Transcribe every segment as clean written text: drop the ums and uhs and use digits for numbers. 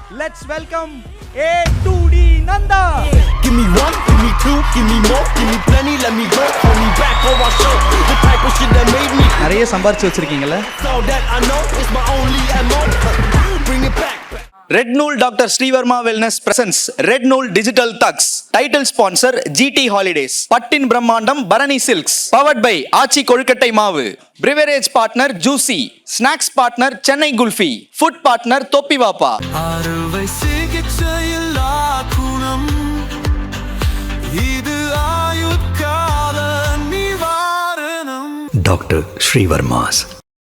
Let's welcome A2D Nanda. Give me one, give me two, give me more, give me plenty, let me go, hold me back or I'll show the type of shit that made me. நிறைய சம்பாரிச்சு வச்சிருக்கீங்கல்ல? All that I know is my only MO. Bring it back. Red Nool Dr. Srivarma Wellness presents Red Nool Digital Thugs. Title sponsor GT Holidays. Pattin Brahmandam Bharani Silks. Powered by Aachi Kolkattai Maavu. Beverage partner Juicy. Snacks partner Chennai Gulfi. Food partner Thoppi Vapa. Dr. Srivarma's.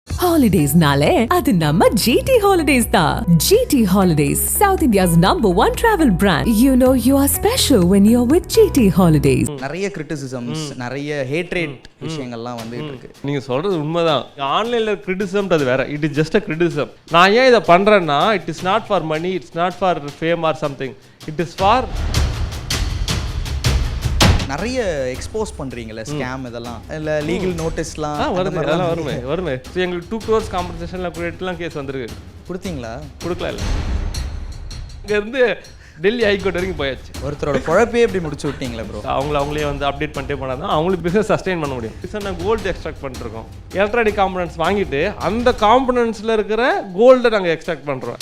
Holidays nale adu namma GT Holidays da. GT Holidays, South India's #1 travel brand. You know you are special when you're with GT Holidays. நிறைய criticisms, நிறைய hatred விஷயங்கள்லாம் வந்துட்டு இருக்கு. நீங்க சொல்றது உண்மைதான். ஆன்லைன்ல criticism அது வேற. It is just a criticism. நான் ஏன் இதை பண்றேன்னா it is not for money, it's not for fame or something. It is for நிறைய எக்ஸ்போஸ் பண்றீங்கல ஸ்கேம் இதெல்லாம் இல்ல லீகல் நோட்டீஸ்லாம் அதெல்லாம் வருமே. ஸோ எங்களுக்கு 2 crores காம்பன்சேஷன்ல குரேட்லாம் கேஸ் வந்திருக்கு. கொடுத்தீங்களா? கொடுக்கல. இல்லை இங்க இருந்து டெல்லி ஹைகோர்ட் வரைக்கும் போயாச்சு. ஒருத்தரோட குழப்பே எப்படி முடிச்சு விட்டீங்களா ப்ரோ? அவங்களே வந்து அப்டேட் பண்ணிட்டே போனால் தான் அவங்களுக்கு பிஸ்னஸ் சஸ்டெயின் பண்ண முடியும். நாங்கள் கோல்டு எக்ஸ்ட்ராக்ட் பண்ணிருக்கோம். எலக்ட்ரானிக் காம்பனன்ட்ஸ் வாங்கிட்டு அந்த காம்பனன்ட்ஸில் இருக்கிற கோல்டை நாங்கள் எக்ஸ்ட்ராக்ட் பண்ணுறோம்.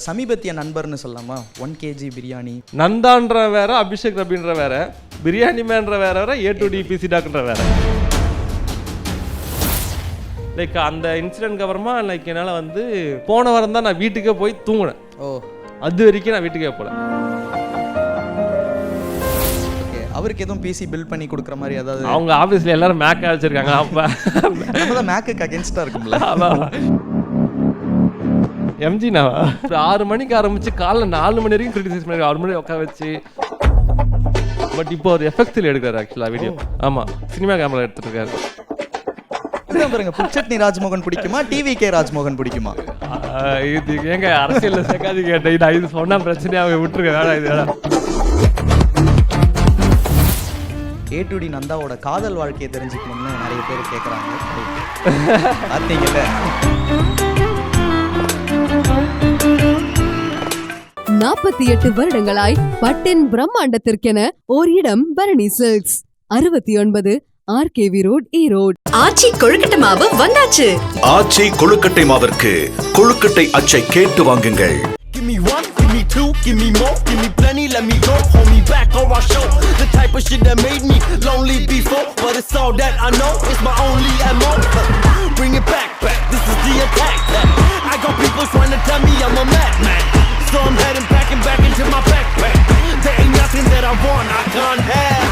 சமீபத்திய நண்பர்னு சொல்லலாமா? 1 kg பிரியாணி. நந்தான்ற வேற, அபிஷேக் ரபின்ற வேற, பிரியாணி மேன்ற வேற, A2D PC டாக்ன்ற வேற. லைக் அந்த இன்சிடென்ட்க்கு அப்புறமா லைக் என்னால் வந்து போன வாரம் தான் நான் வீட்டுக்கே போய் தூங்கினேன். அது வரைக்கும் நான் வீட்டுக்கே போகல. அவருக்கு எதுவும் பிசி பில்ட் பண்ணி கொடுக்குற மாதிரி ஏதாவது? அவங்க ஆஃபீஸில் எல்லாரும் மேக் வச்சிருக்காங்க. அப்போ நம்ம தான் மேக்குக்கு அகேன்ஸ்டாக இருக்கும்ல. எம்ஜினாவா 6 மணிக்கு ஆரம்பிச்சு காலைல 4 மணி வரைக்கும் கிரிட்டிசைஸ் பண்ணி 6 மணி உட்கார வச்சு. பட் இப்போ ஒரு எஃபெக்ட்ஸில் எடுக்கிறாரு ஆக்சுவலாக வீடியோ. ஆமாம், சினிமா கேமரா எடுத்துட்டு இருக்காரு. பாருங்க, புச்சட்னி ராஜ்மோகன் பிடிக்குமா, டிவிகே ராஜ்மோகன் பிடிக்குமா? இது ஏங்க அரசியல் சேர்க்காது கேட்டேன். நான் இது சொன்னா பிரச்சனையாக விட்டுருக்கேன். வேணா இது வேணா. A2D நந்தாவோட காதல் வாழ்க்கையை தெரிஞ்சுக்கணும்னு நிறைய பேர் கேட்குறாங்க. பார்த்தீங்கல்ல, 48 வருடங்களாய் பட்டின் பிரம்மாண்டத்திற்கென ஓர் இடம் Bharani Silks. 69 RKV road, Erode. Aachi கொழுக்கட்டை மாவு வந்தாச்சு. ஆச்சி கொழுக்கட்டை மாவிற்கு கொழுக்கட்டை அச்சை கேட்டு வாங்குங்கள். Give me one, give me two, give me more, give me plenty, let me go, hold me back or I'll show the type of shit that made me lonely before. But it's all that I know is my only MO. Bring it back, this is the attack. I got people trying to tell me I'm a madman, so I'm heading back into my backpack. There ain't nothing that I want I can't have.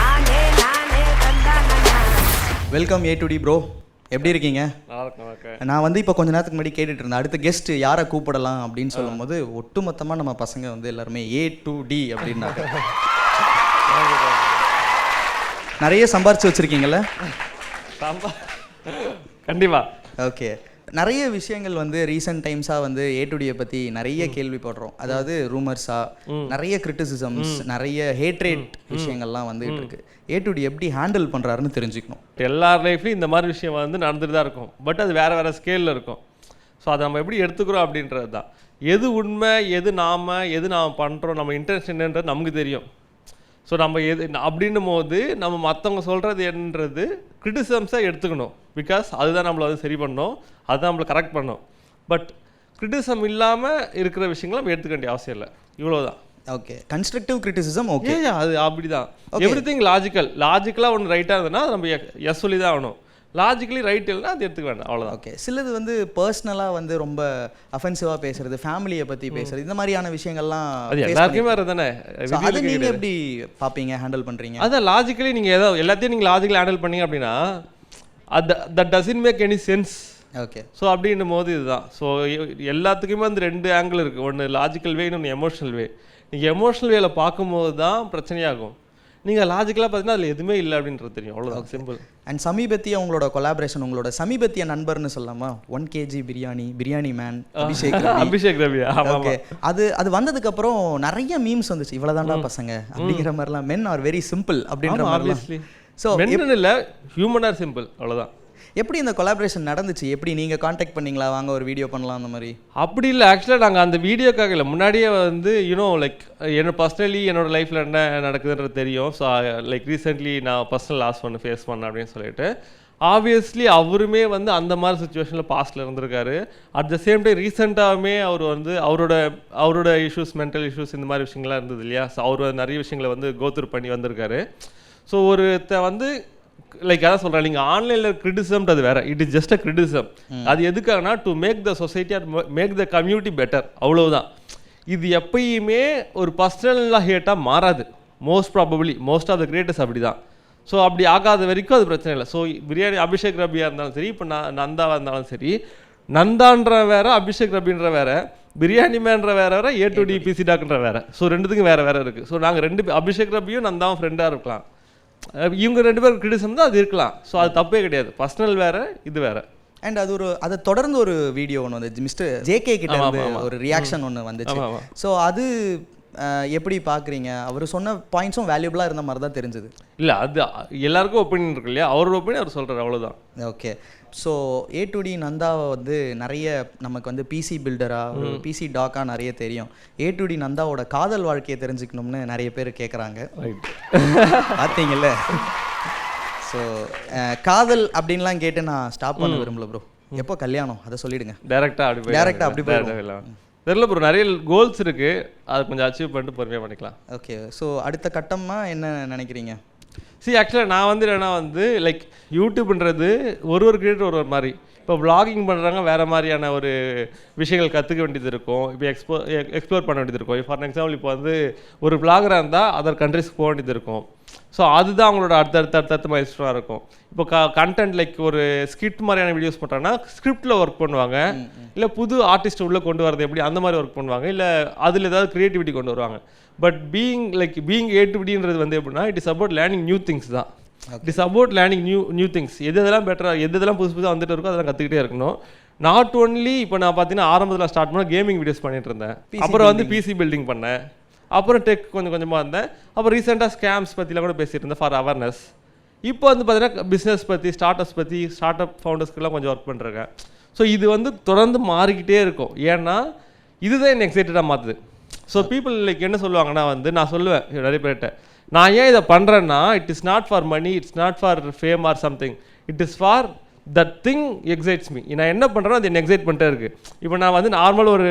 Welcome A2D bro. எப்படி இருக்கீங்க? நான் வந்து இப்போ கொஞ்ச நேரத்துக்கு முன்னாடி கேட்டுட்டு இருந்தேன், அடுத்த கெஸ்ட் யாரை கூப்பிடலாம் அப்படின்னு சொல்லும் போது ஒட்டுமொத்தமாக நம்ம பசங்க வந்து எல்லாருமே A2D அப்படின்னாங்க. நிறைய சம்பாரிச்சு வச்சிருக்கீங்கல்ல? கண்டிப்பா. ஓகே, நிறைய விஷயங்கள் வந்து ரீசெண்ட் டைம்ஸாக வந்து A2Dயை பற்றி நிறைய கேள்விப்படுறோம். அதாவது ரூமர்ஸாக நிறைய கிரிட்டிசிசம்ஸ், நிறைய ஹேட்ரேட் விஷயங்கள்லாம் வந்துகிட்டு இருக்கு. A2D எப்படி ஹேண்டில் பண்ணுறாருன்னு தெரிஞ்சுக்கணும். எல்லார் லைஃப்லையும் இந்த மாதிரி விஷயம் வந்து நடந்துட்டு தான் இருக்கும். பட் அது வேறு வேறு ஸ்கேலில் இருக்கும். ஸோ அதை நம்ம எப்படி எடுத்துக்கிறோம் அப்படின்றது தான். எது உண்மை, எது நாம் பண்ணுறோம், நம்ம இன்டென்ஷன்ன்றது நமக்கு தெரியும். ஸோ நம்ம எது அப்படின்னும் போது நம்ம மற்றவங்க சொல்கிறது என்னன்றது கிரிட்டிசிசம்ஸாக எடுத்துக்கணும். பிகாஸ் அதுதான் நம்மளை வந்து சரி பண்ணணும், அதுதான் நம்மளை கரெக்ட் பண்ணணும். பட் கிரிட்டிசிசம் இல்லாமல் இருக்கிற விஷயங்களை நம்ம எடுத்துக்க வேண்டிய அவசியம் இல்லை. இவ்வளோதான். Okay, constructive criticism. ஓகே, அது அப்படி தான். எவ்ரிதிங் லாஜிக்கலாக ஒன்று ரைட்டாக இருந்ததுன்னா நம்ம எஸ் சொல்லி தான் ஆகணும். லாஜிக்கலி ரைட் இல்லைனா அது எடுத்துக்க வேண்டாம், அவ்வளோதான். ஓகே, சிலது வந்து பர்சனலாக வந்து ரொம்ப அஃபென்சிவாக பேசுறது, ஃபேமிலியை பற்றி பேசுறது, இந்த மாதிரியான விஷயங்கள்லாம் அது எல்லாருக்குமே வேறு தானே. அதை நீங்கள் எப்படி பார்ப்பீங்க, ஹேண்டில் பண்ணுறீங்க? அதான் லாஜிக்கலி நீங்கள் ஏதோ எல்லாத்தையும் நீங்கள் லாஜிக்கலி ஹேண்டில் பண்ணீங்க அப்படின்னா that doesn't make any sense. Okay, so அப்படின்னும் போது இதுதான். ஸோ எல்லாத்துக்குமே வந்து 2 ஆங்கிள் இருக்குது. ஒன்று லாஜிக்கல் வே, இன்னொன்று எமோஷனல் வே. நீங்கள் எமோஷனல் வேல பார்க்கும்போது தான் பிரச்சனையாகும். நீங்கள் லாஜிக்கலாக பார்த்தீங்கன்னா அதில் எதுவுமே இல்லை அப்படின்றது தெரியும். அவ்வளோதான், சிம்பிள். அண்ட் சமீபத்திய உங்களோட கொலாபரேஷன், உங்களோட சமீபத்திய நண்பர்னு சொல்லலாமா? 1 kg biryani man Abhishek Ravi. Okay, அது வந்ததுக்கப்புறம் நிறைய மீம்ஸ் வந்துச்சு. இவ்வளோதான்டா பசங்க அப்படிங்கிற மாதிரிலாம். மென் ஆர் வெரி சிம்பிள் அப்படின்ற மாதிரி. ஸோ மென் இல்லை, ஹியூமன் ஆர் சிம்பிள், அவ்வளோதான். எப்படி இந்த கொலாபரேஷன் நடந்துச்சு? எப்படி நீங்கள் காண்டாக்ட் பண்ணீங்களா, வாங்க ஒரு வீடியோ பண்ணலாம் அந்த மாதிரி? அப்படி இல்லை, ஆக்சுவலாக நாங்கள் அந்த வீடியோக்காக இல்லை, முன்னாடியே வந்து லைக் என்னோட பர்சனலி என்னோட லைஃப்பில் என்ன நடக்குதுன்றது தெரியும். ஸோ லைக் ரீசெண்ட்லி நான் பர்சனல் லாஸ் ஃபேஸ் பண்ணேன் அப்படின்னு சொல்லிட்டு ஆப்வியஸ்லி அவருமே வந்து அந்த மாதிரி சுச்சுவேஷனில் பாஸ்ட்டில் இருந்திருக்காரு. அட் த சேம் டைம் ரீசெண்டாகவுமே அவர் வந்து அவரோட இஷ்யூஸ், மென்டல் இஷ்யூஸ் இந்த மாதிரி விஷயங்கள்லாம் இருந்தது இல்லையா. ஸோ அவர் நிறைய விஷயங்களை வந்து கோத்ரூ பண்ணி வந்திருக்காரு. ஸோ வந்து லைக் அதான் சொல்கிறேன், நீங்கள் ஆன்லைனில் கிரிட்டிசம்ன்றது வேறு, it is just a criticism. அது எதுக்காகனா to make the society or make the community better, அவ்வளவுதான். இது எப்பயுமே ஒரு பர்சனலாக ஹேட்டாக மாறாது. Most probably most of the creators அப்படி தான். ஸோ அப்படி ஆகாத வரைக்கும் அது பிரச்சனை இல்லை. ஸோ பிரியாணி அபிஷேக் ரபியாக இருந்தாலும் சரி, இப்போ நந்தாவாக இருந்தாலும் சரி, நந்தான்ற வேறு, அபிஷேக் ரபின்ற வேறு, பிரியாணி மேன்ற வேறு A to D PC டாக்ன்ற வேறு. ஸோ ரெண்டுத்துக்கும் வேறு இருக்குது. ஸோ நாங்கள் அபிஷேக் ரபியும் நந்தாவும் ஃப்ரெண்டாக இருக்கலாம், இவங்க 2 பேரும் கிரிட்டிசம் தான் அது இருக்கலாம். ஸோ அது தப்பே கிடையாது. பர்சனல் வேறு, இது வேறு. அண்ட் அது அதை தொடர்ந்து ஒரு வீடியோ ஒன்று வந்து மிஸ்டர் JK கிட்ட இருந்து ஒரு ரியாக்ஷன் ஒன்று வந்துச்சு. ஸோ அது எப்படி பார்க்குறீங்க? அவர் சொன்ன பாயிண்ட்ஸும் வேல்யூபிளாக இருந்த மாதிரி தான் தெரிஞ்சுது. இல்லை, அது எல்லாருக்கும் ஒப்பீனியன் இருக்கு இல்லையா, அவரோட ஒப்பீனியன் அவர் சொல்கிறார், அவ்வளோதான். Okay. So A to D நந்தாவை வந்து நிறைய நமக்கு வந்து பிசி பில்டராக, பிசி டாக்காக நிறைய தெரியும். A to D நந்தாவோட காதல் வாழ்க்கையை தெரிஞ்சுக்கணும்னு நிறைய பேர் கேட்குறாங்க. பார்த்தீங்கல்ல. ஸோ காதல் அப்படின்லாம் கேட்டு நான் ஸ்டாப் பண்ண விரும்பல ப்ரோ. எப்போ கல்யாணம் அதை சொல்லிடுங்க. டேரெக்டாக அப்படி போயிடலாம். தெரியல ப்ரோ, நிறைய கோல்ஸ் இருக்குது, அதை கொஞ்சம் அச்சீவ் பண்ணிட்டு பொறுமையாக பண்ணிக்கலாம். ஓகே. ஸோ அடுத்த கட்டமாக என்ன நினைக்கிறீங்க? ஆக்சுவலாக நான் வந்து என்னன்னா வந்து லைக் யூடியூப்ன்றது ஒரு கிரியேட்டர் ஒரு மாதிரி. இப்போ vlogging பண்ணுறாங்க, வேறு மாதிரியான ஒரு விஷயங்கள் கற்றுக்க வேண்டியது இருக்கும், இப்போ எக்ஸ்ப்ளோர் பண்ண வேண்டியது இருக்கும். ஃபார் எக்ஸாம்பிள் இப்போ வந்து ஒரு vlogger-ஆக இருந்தால் அதர் கண்ட்ரிஸ்க்கு போக வேண்டியது இருக்கும். ஸோ அதுதான் அவங்களோட அடுத்த மைல்ஸ்டோனாக இருக்கும். இப்போ கண்டென்ட் லைக் ஒரு ஸ்கிரிப்ட் மாதிரியான வீடியோஸ் பண்ணுறாங்கன்னா ஸ்கிரிப்டில் ஒர்க் பண்ணுவாங்க, இல்லை புது ஆர்டிஸ்ட் உள்ளே கொண்டு வரது எப்படி அந்த மாதிரி ஒர்க் பண்ணுவாங்க, இல்லை அதில் ஏதாவது க்ரியேட்டிவிட்டி கொண்டு வருவாங்க. பட் பீயிங் A to Dன்றது வந்து எப்படின்னா it is about learning new things தான். It is about learning new things. எதெல்லாம் பெட்டராக எதெல்லாம் புதுசாக வந்துட்டு இருக்கோ அதெல்லாம் கற்றுக்கிட்டே இருக்கணும். நாட் ஒன்லி இப்போ நான் பார்த்தீங்கன்னா ஆரம்பத்தில் ஸ்டார்ட் பண்ண கேமிங் வீடியோஸ் பண்ணிட்டு இருந்தேன், அப்புறம் வந்து பிசி பில்டிங் பண்ணேன், அப்புறம் டெக் கொஞ்சமாக இருந்தேன், அப்புறம் ரீசெண்டாக ஸ்கேம்ஸ் பற்றிலாம் கூட பேசிட்டு இருந்தேன் ஃபார் அவேர்னஸ். இப்போ வந்து பார்த்தீங்கன்னா பிஸ்னஸ் பற்றி, ஸ்டார்ட் அப் ஃபவுண்டர்ஸ்க்கெல்லாம் கொஞ்சம் ஒர்க் பண்ணுறேன். ஸோ இது வந்து தொடர்ந்து மாறிக்கிட்டே இருக்கும். ஏன்னா இதுதான் என்ன எக்ஸைட்டடாக மாற்றுது. ஸோ பீப்புள் லைக் என்ன சொல்லுவாங்கன்னா வந்து நான் சொல்லுவேன் நிறைய பேர்கிட்ட, நான் ஏன் இதை பண்ணுறேன்னா it is not for money, it's not for fame or something, it is for that thing excites me. நான் என்ன பண்ணுறேனோ அது என்ன எக்ஸைட் பண்ணிட்டே இருக்குது. இப்போ நான் வந்து நார்மல் ஒரு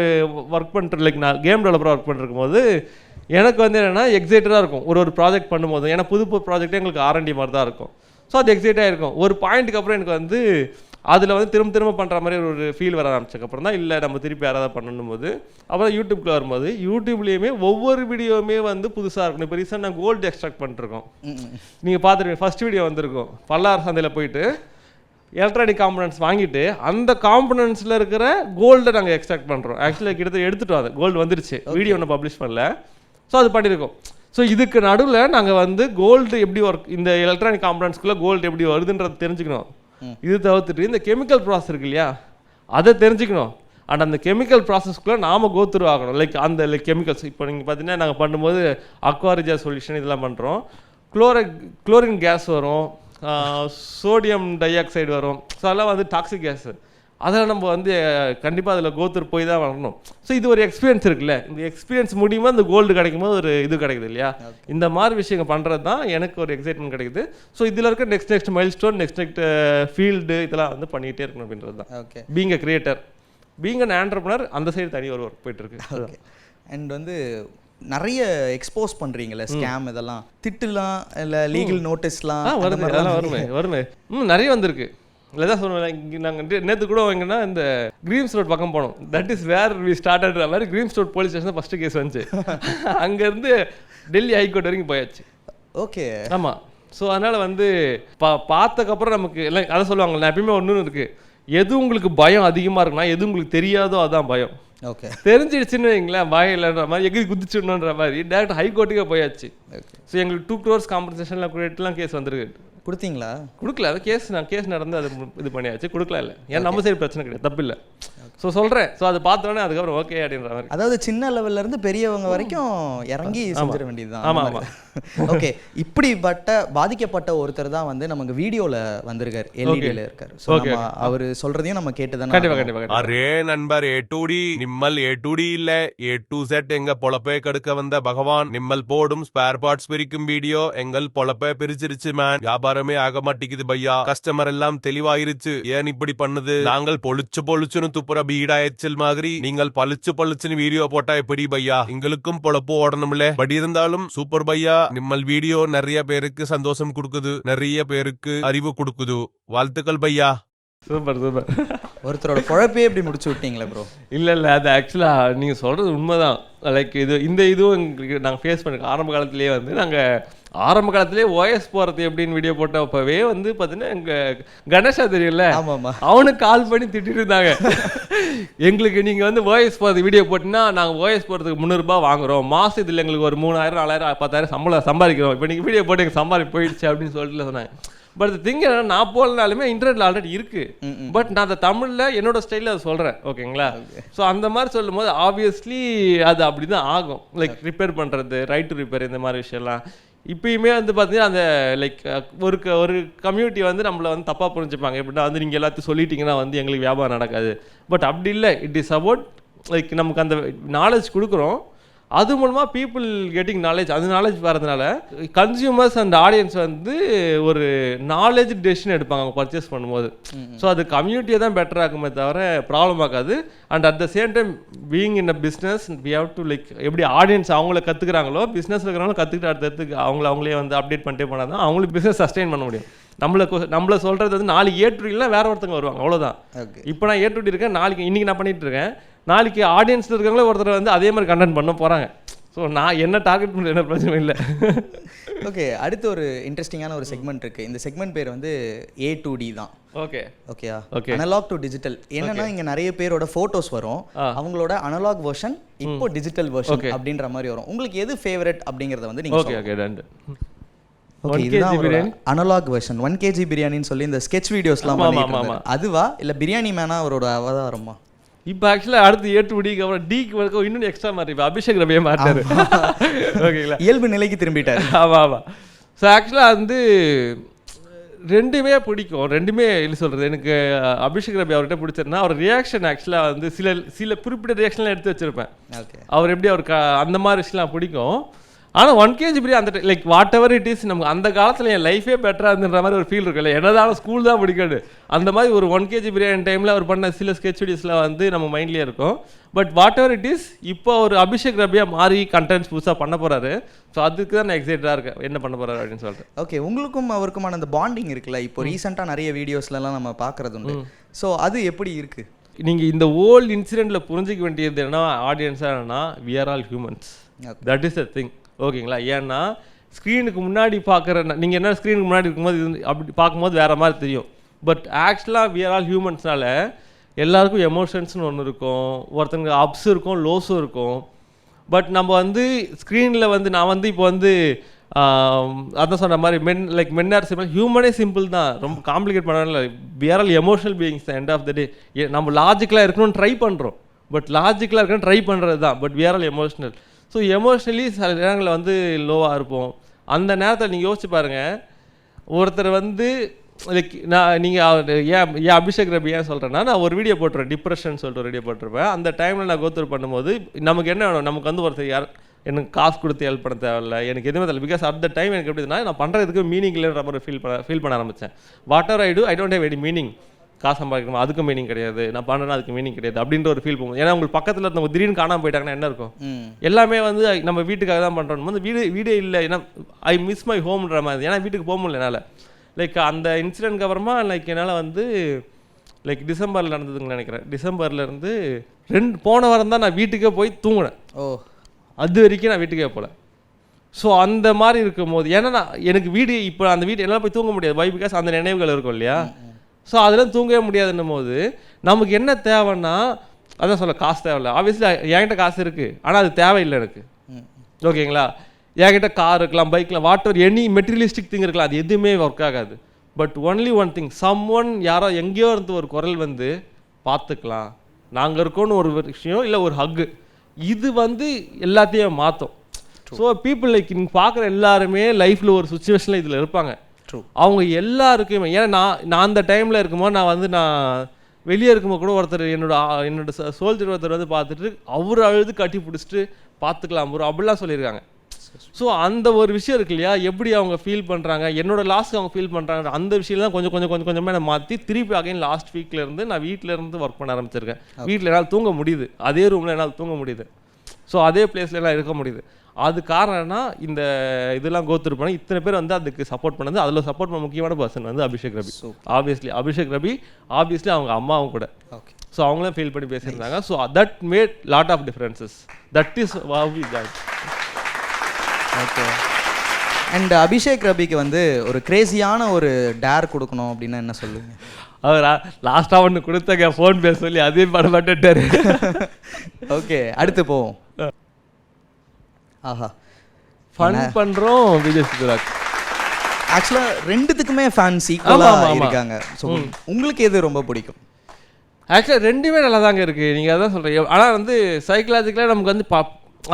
ஒர்க் பண்ணுற லைக் நான் கேம் டெவலப்பராக ஒர்க் பண்ணிருக்கும் போது எனக்கு வந்து என்னென்னா எக்ஸைட்டடாக இருக்கும் ஒரு ப்ராஜெக்ட் பண்ணும்போது. ஏன்னா புது ப்ராஜெக்டே எங்களுக்கு R&D மாதிரி தான் இருக்கும். ஸோ அது எக்ஸைட்டாக இருக்கும். ஒரு பாயிண்ட்டுக்கு அப்புறம் எனக்கு வந்து அதில் வந்து திரும்ப பண்ணுற மாதிரி ஒரு ஃபீல் வர ஆரம்பிச்சதுக்கப்புறம் தான் இல்லை நம்ம திருப்பி யாராவது பண்ணணும் போது அப்புறம் யூடியூப்ல வரும்போது யூடியூப்லேயுமே ஒவ்வொரு வீடியோவுமே வந்து புதுசாக இருக்கணும். இப்போ ரீசெண்டாக நாங்கள் கோல்டு எக்ஸ்ட்ராக்ட் பண்ணிருக்கோம், நீங்கள் பார்த்துருக்கீங்க. ஃபஸ்ட் வீடியோ வந்திருக்கும், பல்லார் சந்தையில் போயிட்டு எலக்ட்ரானிக் காம்பனன்ட்ஸ் வாங்கிட்டு அந்த காம்பனன்ட்ஸில் இருக்கிற கோல்டை நாங்கள் எக்ஸ்ட்ராக்ட் பண்ணுறோம். ஆக்சுவலாக கிட்டத்தட்ட எடுத்துட்டோம், அது கோல்டு வந்துருச்சு, வீடியோ ஒன்று பப்ளிஷ் பண்ணல. ஸோ அது பண்ணியிருக்கோம். ஸோ இதுக்கு நடுவில் நாங்கள் வந்து கோல்டு எப்படி ஒர்க், இந்த எலக்ட்ரானிக் காம்பனன்ட்ஸ்குள்ளே கோல்டு எப்படி வருதுன்றது தெரிஞ்சுக்கணும். இது தவிர்த்துட்டு இந்த கெமிக்கல் ப்ராசஸ் இருக்கு இல்லையா, அதை தெரிஞ்சுக்கணும். அண்ட் அந்த கெமிக்கல் ப்ராசஸ்க்குள்ளே நாம் கோத்ரூ ஆகணும். அந்த கெமிக்கல்ஸ் இப்போ நீங்கள் பார்த்தீங்கன்னா நாங்கள் பண்ணும்போது அக்வாரிஜா சொல்யூஷன் இதெல்லாம் பண்ணுறோம். குளோரின் கேஸ் வரும், சோடியம் டை ஆக்சைடு வரும். ஸோ அதெல்லாம் வந்து டாக்ஸிக் கேஸு. அதெல்லாம் நம்ம வந்து கண்டிப்பாக அதில் கோத்ரூ போய் தான் வரணும். ஸோ இது ஒரு எக்ஸ்பீரியன்ஸ் இருக்குல்ல, இந்த எக்ஸ்பீரியன்ஸ் மூலியமா இந்த கோல்டு கிடைக்கும் போது ஒரு இது கிடைக்குது இல்லையா. இந்த மாதிரி விஷயங்கள் பண்ணுறது தான் எனக்கு ஒரு எக்ஸைட்மெண்ட் கிடைக்குது. ஸோ இதில் இருக்க next mile stone, next field இதெல்லாம் வந்து பண்ணிகிட்டே இருக்கணும் அப்படின்றது தான். Okay. Being a creator, being an entrepreneur, அந்த சைடு தனி ஒரு ஒர்க் போயிட்டு இருக்கு. அண்ட் வந்து நிறைய எக்ஸ்போஸ் பண்ணுறீங்களே ஸ்கேம், இதெல்லாம் திட்டுலாம் இல்லை லீகல் நோட்டீஸ்லாம் வருது, அதெல்லாம் வருமே நிறைய வந்திருக்கு. இல்லை தான் சொல்லுவேன், இங்கே நாங்கள் நேற்று கூட வாங்கினா இந்த கிரீம்ஸ் ரோட் பக்கம் போனோம். தட் இஸ் வேர் வி ஸ்டார்டட்ற மாதிரி Greams road police station first case வந்துச்சு. அங்கேருந்து டெல்லி ஹைகோர்ட் வரைக்கும் போயாச்சு. ஓகே. ஆமாம். ஸோ அதனால் வந்து பார்த்ததுக்கப்புறம் நமக்கு இல்லை அதை சொல்லுவாங்க, நான் எப்பயுமே ஒன்று இருக்குது, எது உங்களுக்கு பயம் அதிகமாக இருக்குன்னா எது உங்களுக்கு தெரியாதோ அதுதான் பயம். ஓகே. தெரிஞ்சிடுச்சுன்னு வைங்களேன், பயம் இல்லைன்ற மாதிரி எங்கே குதிச்சிடணுன்ற மாதிரி டேரக்ட் ஹைகோர்ட்டுக்கே போயாச்சு. ஸோ எங்களுக்கு 2 crores காம்பன்சேஷனில் ரேட்லாம் கேஸ் வந்துருக்கு. கொடுத்தீங்களா? கொடுக்கல, அது கேஸ் நடந்து அது இது பண்ணியாச்சு, கொடுக்கல இல்லை, ஏன் நம்ம சைடு பிரச்சனை கிடையாது, தப்பு இல்லை. ஸோ சொல்கிறேன், ஸோ அதை பார்த்தோன்னே அதுக்கப்புறம் ஓகே அப்படின்ற மாதிரி. அதாவது சின்ன லெவல்ல இருந்து பெரியவங்க வரைக்கும் இறங்கி செஞ்சிட வேண்டியதுதான். ஆமாம் ஆமாம். ஓகே, இப்படிப்பட்ட பாதிக்கப்பட்ட ஒருத்தர் தான் வந்து நமக்கு வீடியோல வந்திருக்காரு, எல்இடியில் இருக்காரு. ஸோ நம்ம அவர் சொல்றதையும் நம்ம கேட்டுதானே. கண்டிப்பாக. அரே நண்பர் A2D நிம்மல் A2D இல்ல A2Z எங்க பொழப்பே கெடுக்க வந்த பகவான். நிம்மல் போடும் ஸ்பேர் பார்ட்ஸ் பிரிக்கும் வீடியோ எங்கள் பொழப்பே பிரிச்சிருச்சு மேன். வியாபாரமே ஆக மாட்டேங்குது பையா. கஸ்டமர் எல்லாம் தெளிவாயிருச்சு. ஏன் இப்படி பண்ணுது? நாங்கள் பொழிச்சுன்னு துப்புற பீடா எச்சல் மாதிரி நீங்கள் பளிச்சுன்னு வீடியோ போட்டா எப்படி பையா? எங்களுக்கும் பொழப்பு ஓடணும்ல. பட் இருந்தாலும் சூப்பர் பையா. நிம்மல் வீடியோ நிறைய பேருக்கு சந்தோஷம் கொடுக்குது, நிறைய பேருக்கு அறிவு கொடுக்குது. வாழ்த்துக்கள் பையா. சூப்பர். ஒருத்தரோட பொழப்பே இப்படி முடிச்சு விட்டீங்களே ப்ரோ. இல்லை அது ஆக்சுவலாக நீங்கள் சொல்கிறது உண்மைதான். லைக் இதுவும் எங்களுக்கு நாங்கள் ஃபேஸ் பண்ண ஆரம்ப காலத்திலேயே வந்து நாங்கள் OS போகிறது எப்படின்னு வீடியோ போட்டப்பவே வந்து பார்த்தீங்கன்னா எங்கள் கணேஷா தெரியும்ல, அவனுக்கு கால் பண்ணி திட்டிட்டு இருந்தாங்க. எங்களுக்கு நீங்கள் வந்து OS போகிறது வீடியோ போட்டிங்கன்னா நாங்கள் OS போகிறதுக்கு 300 ரூபாய் வாங்குகிறோம், மாதத்தில் எங்களுக்கு ஒரு 3000 4000 10,000 சம்பாதிக்கிறோம், இப்போ நீங்கள் வீடியோ போட்டு எங்கள் சம்பாதி போயிடுச்சு அப்படின்னு சொல்லிட்டு சொன்னாங்க. பட் திங் என்ன, நான் போலனாலுமே இன்டர்நெட்டில் ஆல்ரெடி இருக்கு. பட் நான் அந்த தமிழில் என்னோட ஸ்டைலில் அதை சொல்கிறேன், ஓகேங்களா? ஸோ அந்த மாதிரி சொல்லும் போது ஆப்வியஸ்லி அது அப்படி தான் ஆகும். லைக் ரிப்பேர் பண்ணுறது, ரைட் டு ரிப்பேர், இந்த மாதிரி விஷயம்லாம் இப்பயுமே வந்து பார்த்தீங்கன்னா அந்த லைக் ஒரு கம்யூனிட்டி வந்து நம்மளை வந்து தப்பாக புரிஞ்சுப்பாங்க. எப்படின்னா வந்து நீங்கள் எல்லாத்தையும் சொல்லிட்டீங்கன்னா வந்து எங்களுக்கு வியாபாரம் நடக்காது. பட் அப்படி இல்லை, இட் இஸ் அபவுட் லைக் நமக்கு அந்த நாலேஜ் கொடுக்குறோம், அது மூலமாக பீப்புள் கெட்டிங் நாலேஜ், அது நாலேஜ் வரதுனால கன்சியூமர்ஸ் அண்ட் ஆடியன்ஸ் வந்து ஒரு நாலேஜ் டெசிஷன் எடுப்பாங்க அவங்க பர்ச்சேஸ் பண்ணும்போது. ஸோ அது கம்யூனிட்டியை தான் பெட்டர் ஆகுமே தவிர ப்ராப்ளம் ஆகாது. And at the same time being in a business we have to like எப்படி ஆடியன்ஸ் அவங்கள கற்றுக்குறாங்களோ, பிஸ்னஸ் இருக்கிறவங்களும் கற்றுக்கிட்டு அடுத்தடுத்து அவங்களே வந்து அப்டேட் பண்ணிட்டே போனால் தான் அவங்களுக்கு பிஸ்னஸ் சஸ்டெயின் பண்ண முடியும். நம்மளை சொல்கிறது வந்து நாளைக்கு A2Dலாம் வேற ஒருத்தங்க வருவாங்க, அவ்வளோதான். இப்போ நான் A2D இருக்கேன், நாளைக்கு இன்றைக்கி நான் பண்ணிகிட்டு இருக்கேன், நாளைக்கு ஆடியன்ஸில் இருக்கிறவங்களே ஒருத்தர் வந்து அதே மாதிரி கண்டென்ட் பண்ண போகிறாங்க. ஸோ நான் என்ன டார்கெட் பண்ண என்ன பிரச்சனை இல்லை. ஓகே, அடுத்து ஒரு இன்ட்ரெஸ்டிங்கான ஒரு செக்மெண்ட் இருக்குது. இந்த செக்மெண்ட் பேர் வந்து A2D தான். ஓகேயா? Analog to digital. என்னன்னா இங்கே நிறைய பேரோட ஃபோட்டோஸ் வரும், அவங்களோட அனலாக் வெர்ஷன் இப்போ டிஜிட்டல் வெர்ஷன் அப்படின்ற மாதிரி வரும். உங்களுக்கு எது ஃபேவரட் அப்படிங்கிறத வந்து நீங்கள் அனலாக் வெர்ஷன் 1 kg பிரியாணின்னு சொல்லி இந்த ஸ்கெட்ச் வீடியோஸ்லாம் அதுவா இல்லை பிரியாணி மேனா அவரோட அவதாரமா? இப்போ ஆக்சுவலாக அடுத்து A2Dக்கு அப்புறம் Dக்கு வரைக்கும் இன்னும் எக்ஸ்ட்ரா மாறி இப்போ அபிஷேக் ரவியை மாட்டாரு. ஓகேங்களா, இயல்பு நிலைக்கு திரும்பிட்டாரு. ஆமாம். ஸோ ஆக்சுவலாக வந்து ரெண்டுமே பிடிக்கும், ரெண்டுமே இல்லை சொல்கிறது. எனக்கு அபிஷேக் ரவி அவர்கிட்ட பிடிச்சிருந்தா அவர் ரியாக்ஷன் ஆக்சுவலாக வந்து சில குறிப்பிட்ட ரியாக்ஷன்லாம் எடுத்து வச்சுருப்பேன். அவர் எப்படி அவர் அந்த மாதிரி விஷயம்லாம் பிடிக்கும். ஆனால் 1 kg பிரியாணி அந்த like what ever it is, நமக்கு அந்த காலத்தில் என் லைஃபே பெட்டராக இருந்துன்ற மாதிரி ஒரு ஃபீல் இருக்குல்ல. என்னதான் ஸ்கூல் தான் பிடிக்காது, அந்த மாதிரி ஒரு 1 kg பிரியாணி டைமில் அவர் பண்ண சில ஸ்கெட்ச் வீடியோஸ்லாம் வந்து நம்ம மைண்ட்லேயே இருக்கும். But what ever it is, இப்போ ஒரு அபிஷேக் ரபியா மாறி கண்டென்ட்ஸ் புதுசாக பண்ண போகிறாரு. ஸோ அதுக்கு தான் நான் எக்ஸைட்டாக இருக்கேன், என்ன பண்ண போகிறாரு அப்படின்னு சொல்லிட்டு. ஓகே, உங்களுக்கும் அவருக்குமான அந்த பாண்டிங் இருக்குல்ல, இப்போ ரீசெண்டாக நிறைய வீடியோஸ்லாம் நம்ம பார்க்குறது உண்டு. ஸோ அது எப்படி இருக்குது? நீங்கள் இந்த ஓல்டு இன்சிடெண்ட்டில் புரிஞ்சிக்க வேண்டியது என்ன ஆடியன்ஸாக என்னன்னா, we are all humans, that is the thing. ஓகேங்களா, ஏன்னா ஸ்க்ரீனுக்கு முன்னாடி பார்க்குற நீங்கள் என்ன ஸ்க்ரீனுக்கு முன்னாடி இருக்கும்போது இது அப்படி பார்க்கும்போது வேறு மாதிரி தெரியும். பட் ஆக்சுவலாக வி ஆர் ஆல் ஹியூமன்ஸ்னால எல்லாருக்கும் எமோஷன்ஸ்னு ஒன்று இருக்கும், ஒருத்தங்க அப்ஸ் இருக்கும், லோஸும் இருக்கும். பட் நம்ம வந்து ஸ்க்ரீனில் வந்து நான் வந்து இப்போ வந்து அதான் சொன்ன மாதிரி மென் ஆர் சிம்பிள், ஹியூமனே சிம்பிள் தான், ரொம்ப காம்ப்ளிகேட் பண்ணல. We are all emotional beings. End of the day நம்ம லாஜிக்கலாக இருக்கணும்னு ட்ரை பண்ணுறோம், பட் லாஜிக்கலாக இருக்கணும்னு ட்ரை பண்ணுறது தான். But we are all emotional. So emotionally சில நேரங்களில் வந்து லோவாக இருப்போம். அந்த நேரத்தில் நீங்கள் யோசிச்சு பாருங்கள், ஒருத்தர் வந்து லைக் நீங்கள் ஏன் அபிஷேக் ரவி ஏன் சொல்கிறேன்னா, நான் ஒரு வீடியோ போட்டுருவேன், டிப்ரெஷன் சொல்லிட்டு ஒரு வீடியோ போட்டிருப்பேன். அந்த டைமில் நான் கோத்ரூ பண்ணும்போது நமக்கு என்ன வேணும், நமக்கு வந்து ஒருத்தர் எனக்கு காசு கொடுத்து ஹெல்ப் பண்ண தேவையில்லை, எனக்கு எதுவுமே தெரியல. பிகாஸ் அட் த டைம் எனக்கு எப்படின்னா நான் பண்ணுறதுக்கு மீனிங் இல்லைன்ற மாதிரி ஃபீல் பண்ண ஆரம்பித்தேன். Whatever I do I don't have any meaning. காசு சம்பாதிக்கணும் அதுக்கு மீனிங் கிடையாது, நான் பண்ணுறேன்னா அதுக்கு மீனிங் கிடையாது அப்படின்ற ஒரு ஃபீல் போகும். ஏன்னா உங்களுக்கு பக்கத்தில் இருந்தவங்க திடீர்னு காணாமல் போயிட்டாங்கன்னா என்ன இருக்கும்? எல்லாமே வந்து நம்ம வீட்டுக்காக தான் பண்ணுறோம் போது வீடே இல்லை, ஏன்னா ஐ மிஸ் மை ஹோம்ன்ற மாதிரி. ஏன்னா வீட்டுக்கு போக முடியல என்னால். லைக் அந்த இன்சிடென்ட்க்கு அப்புறமா லைக் என்னால் வந்து லைக் டிசம்பரில் நடந்ததுன்னு நினைக்கிறேன். டிசம்பர்லேருந்து போன வாரம் தான் நான் வீட்டுக்கே போய் தூங்கினேன். அது வரைக்கும் நான் வீட்டுக்கே போகல. ஸோ அந்த மாதிரி இருக்கும்போது ஏன்னா எனக்கு வீடு இப்போ அந்த வீடு என்னால் போய் தூங்க முடியாது. வை பிகாஸ் அந்த நினைவுகள் இருக்கும் இல்லையா. ஸோ அதெல்லாம் தூங்கவே முடியாதுன்னும் போது நமக்கு என்ன தேவைன்னா, அதான் சொல்ல காசு தேவையில்ல. ஆப்வியஸ்லி என்கிட்ட காசு இருக்குது, ஆனால் அது தேவையில்லை எனக்கு. ஓகேங்களா, என்கிட்ட கார் இருக்கலாம், பைக்கில் வாட்டர் எனி மெட்டீரியலிஸ்டிக் திங் இருக்கலாம், அது எதுவுமே ஒர்க் ஆகாது. பட் ஒன்லி ஒன் திங், யாரோ எங்கேயோ இருந்து ஒரு குரல் வந்து பார்த்துக்கலாம், நாங்கள் இருக்கோன்னு ஒரு விஷயம், இல்லை ஒரு ஹக்கு, இது வந்து எல்லாத்தையும் மாற்றும். ஸோ பீப்புள் லைக் நீங்கள் பார்க்குற எல்லாருமே லைஃப்பில் ஒரு சுச்சுவேஷனில் இதில் இருப்பாங்க. அவங்க எல்லாருக்குமே, ஏன்னா நான் அந்த டைமில் இருக்கும்போது நான் வெளியே இருக்கும்போது கூட ஒருத்தர் என்னோட சோல்ஜர் ஒருத்தர் வந்து பார்த்துட்டு அவர் அழுது கட்டி பிடிச்சிட்டு பார்த்துக்கலாம் ப்ரோ அப்படிலாம் சொல்லியிருக்காங்க. ஸோ அந்த ஒரு விஷயம் இருக்கு இல்லையா, எப்படி அவங்க ஃபீல் பண்ணுறாங்க, என்னோட லாஸ்க்கு அவங்க ஃபீல் பண்ணுறாங்க, அந்த விஷயம் தான் கொஞ்சமாக நான் மாற்றி திருப்பி அகைன் லாஸ்ட் வீக்லேருந்து நான் வீட்டிலேருந்து ஒர்க் பண்ண ஆரம்பிச்சிருக்கேன். வீட்டில் என்னால் தூங்க முடியுது, அதே ரூமில் என்னால் தூங்க முடியுது, ஸோ அதே பிளேஸில் எல்லாம் இருக்க முடியுது. அது காரணம்னா இந்த இதெல்லாம் கோத்துரு பண்ணி இத்தனை பேர் வந்து அதுக்கு சப்போர்ட் பண்ணது. அதில் சப்போர்ட் பண்ண முக்கியமான பர்சன் வந்து அபிஷேக் ரபி. அபிஷேக் ரபி ஆப்வியஸ்லி அவங்க அம்மாவும் கூட. ஓகே, ஸோ அவங்களும் ஃபீல் பண்ணி பேசியிருந்தாங்க. So that made lot of differences. That is how we got. Okay. And Abhishek ரபிக்கு வந்து ஒரு கிரேசியான ஒரு டேர் கொடுக்கணும் அப்படின்னா என்ன சொல்லுங்க? அவர் லாஸ்ட்டாக ஒன்று கொடுத்தங்க ஃபோன் பேச சொல்லி அதையும் பண்ண மாட்டேட்டாரு. ஓகே, அடுத்து போவோம். ஆஹா, ஃபன் பண்ணுறோம் விஜய் சேதுராஜ். ஆக்சுவலாக ரெண்டுத்துக்குமே ஃபேன்ஸ் ஈக்குவலாக இருக்காங்க. ஸோ உங்களுக்கு எது ரொம்ப பிடிக்கும்? ஆக்சுவலாக ரெண்டுமே நல்லா தாங்க இருக்குது, நீங்கள் அதான் சொல்கிறீங்க. ஆனால் வந்து சைக்கலாஜிக்கலாக நமக்கு வந்து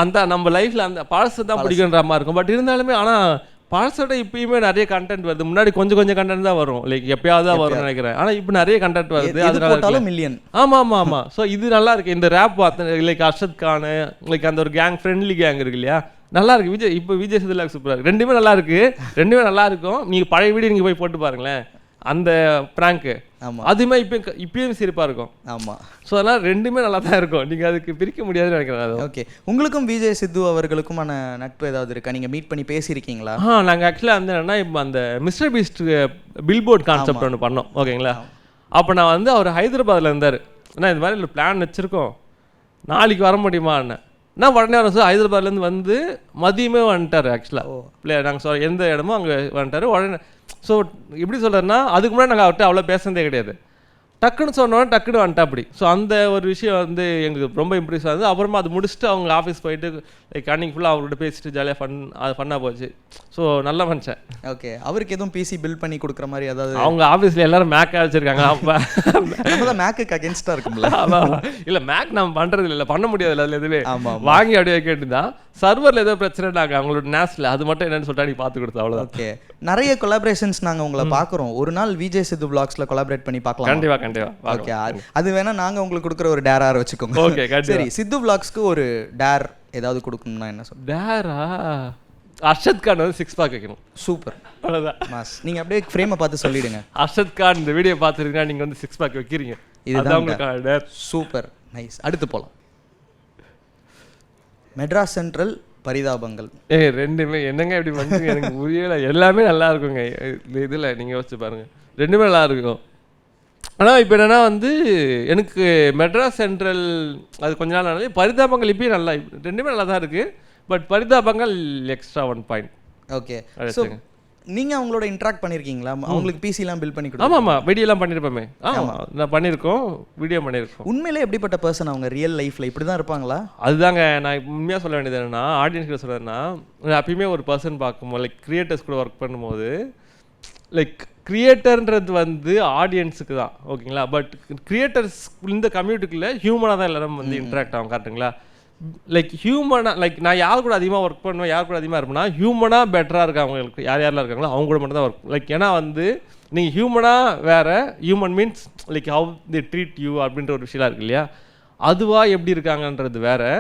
அந்த நம்ம லைஃப்பில் அந்த பழசு தான் பிடிக்குன்ற மாதிரி இருக்கும். பட் இருந்தாலுமே ஆனால் பழசோட இப்பயுமே நிறைய கண்டென்ட் வருது. முன்னாடி கொஞ்சம் கண்டென்ட் தான் வரும், லைக் எப்பயாவது தான் வரும்னு நினைக்கிறேன். ஆனால் இப்போ நிறைய கண்டென்ட் வருது, அதனால மில்லியன். ஆமாம். ஸோ இது நல்லா இருக்கு. இந்த ரேப் பார்த்து லைக் அர்ஷத் கான், லைக் அந்த ஒரு கேங், ஃப்ரெண்ட்லி கேங் இருக்கு இல்லையா, நல்லா இருக்கு. விஜய் சேதுராஜ் சூப்பராக இருக்கு. ரெண்டுமே நல்லா இருக்கு, ரெண்டுமே நல்லா இருக்கும். நீங்கள் பழைய வீடியோ நீங்கள் போய் போட்டு பாருங்களேன், அந்த ப்ராங்க்கு அதுவுமே இப்பயும் சிரிப்பாக இருக்கும். ஆமாம். ஸோ அதனால் ரெண்டுமே நல்லா தான் இருக்கும், நீங்கள் அதுக்கு பிரிக்க முடியாதுன்னு நினைக்கிறேன். ஓகே, உங்களுக்கும் விஜய் சித்து அவர்களுக்குமான நட்பு ஏதாவது இருக்கா? நீங்கள் மீட் பண்ணி பேசியிருக்கீங்களா? நாங்கள் ஆக்சுவலாக வந்து என்னன்னா, இப்போ அந்த மிஸ்டர் பீஸ்ட் பில்போர்ட் கான்செப்ட் ஒன்று பண்ணோம், ஓகேங்களா. அப்போ நான் வந்து அவர் ஹைதராபாத்தில் இருந்தார். ஏன்னா இந்த மாதிரி பிளான் வச்சுருக்கோம், நாளைக்கு வர முடியுமான்னு. நான் உடனே வர சார் ஹைதராபாத்லேருந்து வந்து மதியமே வந்துட்டார். ஆக்சுவலாக நாங்கள் எந்த இடமோ அங்கே வந்துட்டார் உடனே. ஸோ எப்படி சொல்கிறேன்னா, அதுக்கு முன்னாடி நாங்கள் அவர்கிட்ட அவ்வளோ பேசுனதே கிடையாது. டக்குன்னு சொன்னோன்னா டக்குன்னு வந்துட்டா அப்படி. ஸோ அந்த ஒரு விஷயம் வந்து எங்களுக்கு ரொம்ப இம்ப்ரெஸ் ஆகுது. அப்புறமா அது முடிச்சுட்டு அவங்க ஆஃபீஸ் போயிட்டு லைக் அன்னைக்கு ஃபுல்லாக அவர்கிட்ட பேசிட்டு ஜாலியாக ஃபன்னாக போச்சு. ஸோ நல்ல மனுஷன். ஓகே, அவருக்கு எதுவும் பிசி பில் பண்ணி கொடுக்குற மாதிரி அதாவது? அவங்க ஆஃபீஸில் எல்லாரும் மேக்காக வச்சுருக்காங்க. அப்போ நம்ம தான் மேக்குக்கு அகேன்ஸ்டாக இருக்கும்ல. இல்லை, மேக் நம்ம பண்ணுறது இல்லை, பண்ண முடியாது அதில் எதுவே. வாங்கி அப்படியே கேட்டு தான் சர்வரில் ஏதோ பிரச்சனை நாங்கள் அவங்களோட நேஸில் அது மட்டும் என்னன்னு சொல்லிட்டு நீ பார்த்து கொடுத்தோம், அவ்வளோதான். ஓகே, நிறைய கொலாபரேஷன்ஸ் நாங்கள் உங்களை பார்க்குறோம். ஒரு நாள் விஜய் சித்து வ்ளாக்ஸில் கொலாபரேட் பண்ணி பார்க்கலாம். கண்டிப்பாக. ஓகே, அது வேணா நாங்கள் உங்களுக்கு கொடுக்குற ஒரு டேராக வச்சுக்கோங்க. ஓகே, சரி. சித்து வ்ளாக்ஸ்க்கு ஒரு டேர் ஏதாவது கொடுக்கணும்னா என்ன சொல்லுங்க? டேரா அர்ஷத் கான் வந்து 6 பேக் வைக்கணும். சூப்பர், அவ்வளோதான். மாஸ். நீங்கள் அப்படியே ஃப்ரேமை பார்த்து சொல்லிடுங்க. அர்ஷத் கான் இந்த வீடியோ பார்த்துருக்கீங்கன்னா நீங்கள் வந்து 6 பேக் வைக்கிறீங்க, இதுதான் உங்களுக்கு டேர். Super, nice. அடுத்து போகலாம். மெட்ராஸ் சென்ட்ரல் பரிதாபங்கள். ரெண்டுமே என்னங்க இப்படி பண்ணுங்க, எனக்கு புரியல. எல்லாமே நல்லா இருக்குங்க இதில், நீங்கள் யோசிச்சு பாருங்கள், ரெண்டுமே நல்லா இருக்கும். ஆனால் இப்போ என்னென்னா வந்து எனக்கு மெட்ராஸ் சென்ட்ரல் அது கொஞ்ச நாள் ஆனாலே, பரிதாபங்கள் இப்பயும் நல்லா, ரெண்டுமே நல்லா தான் இருக்குது. But Parithabangal extra 1 point. Okay, so நீங்கள் அவங்களோட இன்ட்ராக்ட் பண்ணியிருக்கீங்களா? அவங்களுக்கு பிசிலாம் பில் பண்ணி கொடுத்து? ஆமாம், வீடியோலாம் பண்ணியிருப்போமே. நான் பண்ணியிருக்கோம், வீடியோ பண்ணியிருக்கோம். உண்மையிலே எப்படிப்பட்ட பர்சன் அவங்க ரியல் லைஃப்பில் இப்படி தான் இருப்பாங்களா? அதுதாங்க நான் உண்மையாக சொல்ல வேண்டியது என்னென்னா, ஆடியன்ஸ் கிட்ட சொல்கிறேன்னா, எப்பயுமே ஒரு பர்சன் பார்க்கும்போது லைக் கிரியேட்டர்ஸ் கூட ஒர்க் பண்ணும்போது, லைக் கிரியேட்டர்ன்றது வந்து ஆடியன்ஸுக்கு தான், ஓகேங்களா. பட் கிரியேட்டர்ஸ் இந்த கம்யூனிட்டிக்குள்ளே ஹியூமனாக தான் எல்லாரும் வந்து இன்ட்ராக்ட் ஆகும், கரெக்டுங்களா. லைக் ஹியூமனாக, லைக் நான் யார் கூட அதிகமாக ஒர்க் பண்ணுவேன், யார் கூட அதிகமாக இருப்பேன்னா, ஹியூமனாக பெட்டராக இருக்கவங்களுக்கு யாரெல்லாம் இருக்காங்களோ அவங்க கூட மட்டும் தான் ஒர்க். லைக் ஏன்னா வந்து நீங்கள் ஹியூமனாக வேறு, human means like how the treat you அப்படின்ற ஒரு விஷயம் இருக்குது இல்லையா, அதுவாக எப்படி இருக்காங்கன்றது வேறு,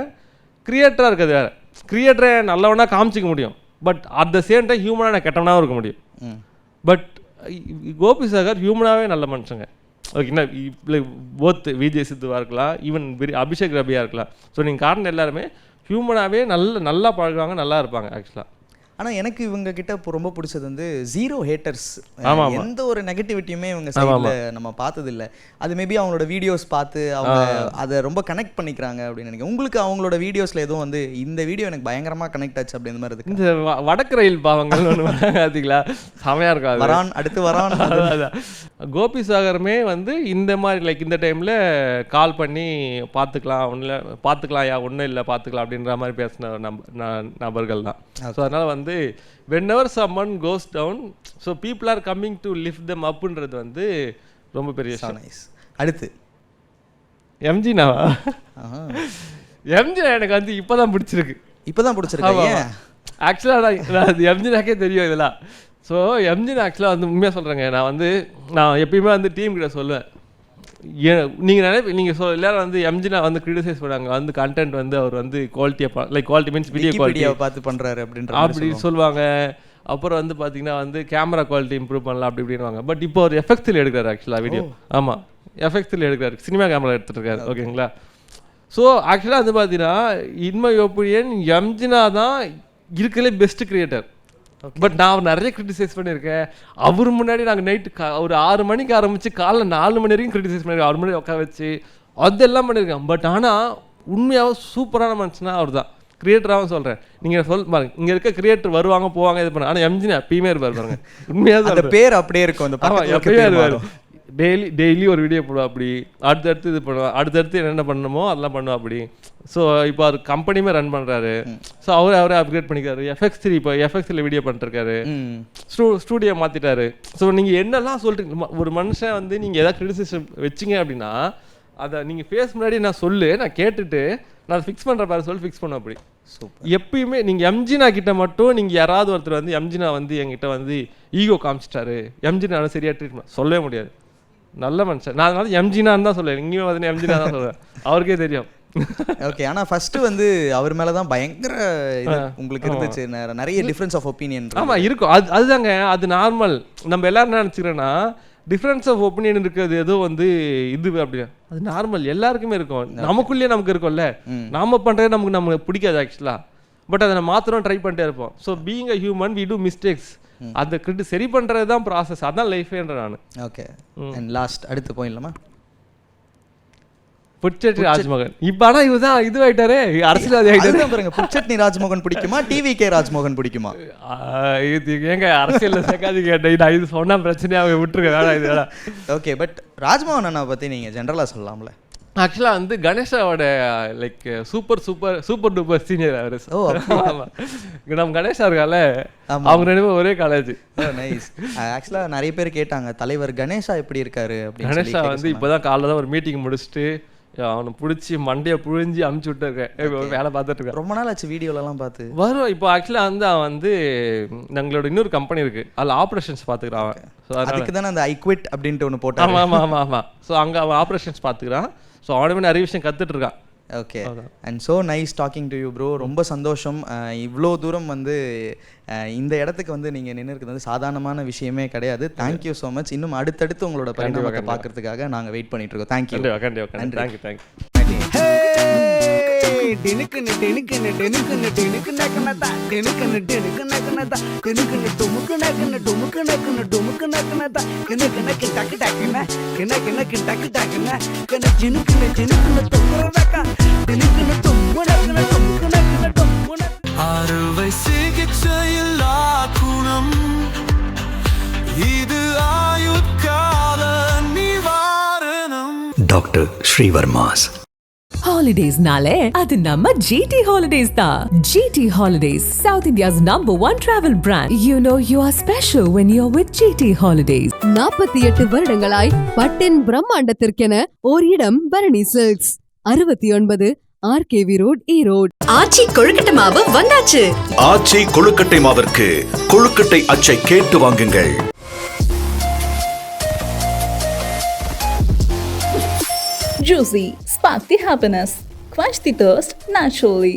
கிரியேட்டராக இருக்கிறது வேறு. கிரியேட்டரை நல்லவனாக காமிச்சிக்க முடியும், but at the same time ஹியூமனாக நான் கெட்டவனாகவும் இருக்க முடியும். பட் கோபி சாகர் ஹியூமனாகவே நல்ல மனுஷங்க, ஓகேங்களா. லைக் போத் விஜய் சித்துவாக இருக்கலாம், ஈவன் அபிஷேக் ரபியாக இருக்கலாம். ஸோ நீங்கள் காரணம் எல்லாருமே ஹியூமனாகவே நல்லா பழகுவாங்க, நல்லா இருப்பாங்க ஆக்சுவலாக. ஆனா எனக்கு இவங்க கிட்ட இப்போ ரொம்ப பிடிச்சது வந்து ஜீரோ ஹேட்டர்ஸ். ஆமா, ஆமா. எந்த ஒரு நெகட்டிவிட்டியுமே இவங்க சைடுல நம்ம பார்த்தது இல்ல. அது மேபி அவங்களோட வீடியோஸ் பார்த்து அவங்க அதை ரொம்ப கனெக்ட் பண்ணிக்கிறாங்க அப்படின்னு நினைக்கிறேன். உங்களுக்கு அவங்களோட வீடியோஸ்ல எதுவும் வந்து இந்த வீடியோ எனக்கு பயங்கரமா கனெக்ட் ஆச்சு அப்படின்ற மாதிரி இருக்கு? இந்த வடக்கு ரயில் பாவங்கள் ஒன்று பார்த்தீங்களா, செமையாக இருக்கும் அது. வரான் அடுத்து வரான். அதான். கோபி சாகருமே வந்து இந்த மாதிரி லைக் இந்த டைமில் கால் பண்ணி பார்த்துக்கலாம் ஒன்றும் இல்லை பார்த்துக்கலாம் அப்படின்ற மாதிரி பேசின நபர்கள் தான். ஸோ அதனால் வந்து whenever someone goes down, so people are coming to lift them upன்றது வந்து ரொம்ப பெரிய விஷயம். நைஸ். அடுத்து எம்ஜினாவா? எம்ஜினா எனக்கு வந்து இப்போ தான் பிடிச்சிருக்கு. இப்போதான் பிடிச்சிருக்கு. ஆக்சுவலாக நான் அது எம்ஜினாக்கே தெரியும் இதெல்லாம். ஸோ எம்ஜினா ஆக்சுவலாக வந்து உண்மையாக சொல்கிறேங்க, நான் எப்பயுமே வந்து டீம் கிட்ட சொல்லுவேன், நீங்கள் எல்லாரும் வந்து எம்ஜினா வந்து கிரிட்டிசைஸ் பண்ணாங்க வந்து கண்டென்ட் வந்து அவர் வந்து குவாலிட்டி மீன்ஸ் வீடியோ குவாலிட்டியை பார்த்து பண்ணுறாரு அப்படின்ற அப்படி சொல்லுவாங்க. அப்புறம் வந்து பார்த்தீங்கன்னா வந்து கேமரா குவாலிட்டி இம்ப்ரூவ் பண்ணலாம் அப்படி இப்படின்வாங்க. பட் இப்போ ஒரு எஃபெக்ட்ஸில் எடுக்கிறாரு ஆக்சுவலாக வீடியோ. ஆமாம், எஃபெக்ட்ஸில் எடுக்கிறாரு, சினிமா கேமரா எடுத்துகிட்டு இருக்காரு. ஓகேங்களா? ஸோ ஆக்சுவலாக வந்து பார்த்தீங்கன்னா இன் மை ஒப்பீனியன் எம்ஜினா தான் இருக்கிறதுலே பெஸ்ட் கிரியேட்டர். பட் நான் நிறைய கிரிட்டிசைஸ் பண்ணியிருக்கேன். அவர் முன்னாடி நாங்கள் நைட்டு ஒரு 6 மணிக்கு ஆரம்பித்து காலைல 4 மணி வரைக்கும் கிரிட்டிசைஸ் பண்ணியிருக்கேன். 6 மணி உட்கார வச்சு அதெல்லாம் பண்ணியிருக்கேன். பட் ஆனால் உண்மையாக சூப்பரான மனுஷனா அவர் தான். கிரியேட்டராகவும் சொல்கிறேன். நீங்கள் பாருங்க, இங்கே இருக்க கிரியேட்டர் வருவாங்க போவாங்க இது பண்ண, ஆனால் எம்ஜினா எப்பயுமே இருப்பார் பாருங்க. உண்மையாக அந்த பேர் அப்படியே இருக்கும். அந்த எப்பயுமே இருப்பார். டெய்லி ஒரு வீடியோ போடுவா அப்படி, அடுத்தடுத்து இது பண்ணுவா, அடுத்தடுத்து என்னென்ன பண்ணணுமோ அதெல்லாம் பண்ணுவா அப்படி. ஸோ இப்போ அவர் கம்பெனியுமே ரன் பண்ணுறாரு. ஸோ அவரே அப்கிரேட் பண்ணிக்காரு. FX3 இப்போ FX3 வீடியோ பண்ணிட்டுருக்காரு. ஸ்டூடியோ மாற்றிட்டாரு. ஸோ நீங்கள் என்னெல்லாம் சொல்லிட்டு ஒரு மனுஷன் வந்து நீங்கள் எதாவது கிரிட்டிசிசம் வச்சிங்க அப்படின்னா அதை நீங்கள் ஃபேஸ் முன்னாடி நான் கேட்டுட்டு நான் ஃபிக்ஸ் பண்ணுற பாரு சொல்லி ஃபிக்ஸ் பண்ண அப்படி. எப்பயுமே நீங்கள் எம்ஜினா கிட்ட மட்டும் நீங்கள் யாராவது ஒருத்தர் வந்து எம்ஜினா வந்து என்கிட்ட வந்து ஈகோ காமிச்சிட்டாரு, எம்ஜினா சரியாக ட்ரீட்மெண்ட் சொல்லவே முடியாது. நல்ல மனுஷன். நான் அதனால எம்ஜினான்னு தான் சொல்லுவேன். இங்கேயும் வந்து எம்ஜினா தான் சொல்லுவேன். அவருக்கே தெரியும். ஓகே. ஆனால் ஃபர்ஸ்ட் வந்து அவர் மேலே தான் பயங்கர உங்களுக்கு இருந்துச்சு, நிறைய டிஃப்ரென்ஸ் ஆஃப் ஒப்பீனியன். ஆமாம் இருக்கும். அதுதாங்க, அது நார்மல். நம்ம எல்லாரும் என்ன நினச்சிக்கிறோன்னா டிஃப்ரென்ஸ் ஆஃப் ஒப்பீனியன் இருக்கிறது ஏதோ வந்து இது அப்படியா, அது நார்மல், எல்லாருக்குமே இருக்கும். நமக்குள்ளேயே நமக்கு இருக்கும்ல, நாம பண்ணுறது நமக்கு பிடிக்காது ஆக்சுவலாக. பட் அதை நம்ம மாத்திரம் ட்ரை பண்ணிட்டே இருப்போம். So being a human we do mistakes. அந்த சரி பண்ணுறது தான் ப்ராசஸ், அதான் லைஃபேன்ற நான். ஓகே. அண்ட் லாஸ்ட் அடுத்து போயிடலாமா? புட்செட்டி ராஜ்மோகன். இப்போ ஆனால் இவர் தான் இதுவாயிட்டாரே, அரசியல்வாதி ஆகிட்டாரு பாருங்க. புட்செட்டி ராஜ்மோகன் பிடிக்குமா, TVK ராஜ்மோகன் பிடிக்குமா? இது ஏங்க அரசியல் சேர்க்காது கேட்டேன். நான் இது சொன்னால் பிரச்சனையாக விட்டுருக்க வேணாம் இது வேணாம். ஓகே. பட் ராஜ்மோகன் அண்ணா பற்றி நீங்கள் ஜென்ரலாக சொல்லலாம்ல? ஆக்சுவலாக வந்து கணேஷாவோட லைக் சூப்பர் டூப்பர் சீனியர் அவர். ஓ ஆமாம், நம்ம கணேஷா இருக்கால, அவங்க 2 பேரும் ஒரே காலேஜ். நைஸ். ஆக்சுவலாக நிறைய பேர் கேட்டாங்க தலைவர் கணேஷா எப்படி இருக்காரு அப்படின்னு. கணேஷா வந்து இப்போ தான் காலைல தான் ஒரு மீட்டிங் முடிச்சுட்டு அவனை பிடிச்சி மண்டையை புழிஞ்சி அமுச்சு விட்டுருக்கேன். வேலை பார்த்துட்டு இருக்கேன். ரொம்ப நாள் ஆச்சு வீடியோலலாம் பார்த்து. வரும். இப்போ ஆக்சுவலாக வந்து அவன் வந்து எங்களோட இன்னொரு கம்பெனி இருக்குது, அதில் ஆப்ரேஷன்ஸ் பார்த்துக்கிறான் அவன். ஸோ அதுக்கு தானே அந்த ஐக்விட் அப்படின்ட்டு ஒன்று போட்டான். ஆமாம். ஸோ அங்கே அவன் ஆப்ரேஷன்ஸ் பார்த்துக்கிறான். ஸோ அவனுமே நிறைய விஷயம் கற்றுட்டு இருக்கான். Okay. And so nice talking to you bro. ரொம்ப சந்தோஷம். இவ்வளோ தூரம் வந்து இந்த இடத்துக்கு வந்து நீங்கள் நின்று இருக்கிறது வந்து சாதாரணமான விஷயமே கிடையாது. Thank you so much. இன்னும் அடுத்தடுத்து உங்களோட பரிணாமத்தை பார்க்கறதுக்காக நாங்கள் வெயிட் பண்ணிட்டு இருக்கோம். தேங்க்யூ. தேங்க்யூ. அறுவை சிகிச்சையில்லா குணம் இது ஆயுட்கால நிவாரணம். டாக்டர் ஸ்ரீவர்மாஸ். Holidays-nale அது நம்ம GT Holidays தான். GT Holidays, South India's #1 travel brand. You know you are special when you're with GT Holidays. 48 வருடங்களாய் பட்டின் பிரம்மாண்டத்திற்கென ஓர் இடம் Bharani Silks. 69 RKV road, Erode. Aachi கொழுக்கட்டை மாவு வந்தாச்சு. ஆச்சி கொழுக்கட்டை மாவிற்கு கொழுக்கட்டை அச்சை கேட்டு வாங்குங்கள். Juicy, spark the happiness, quench the thirst naturally.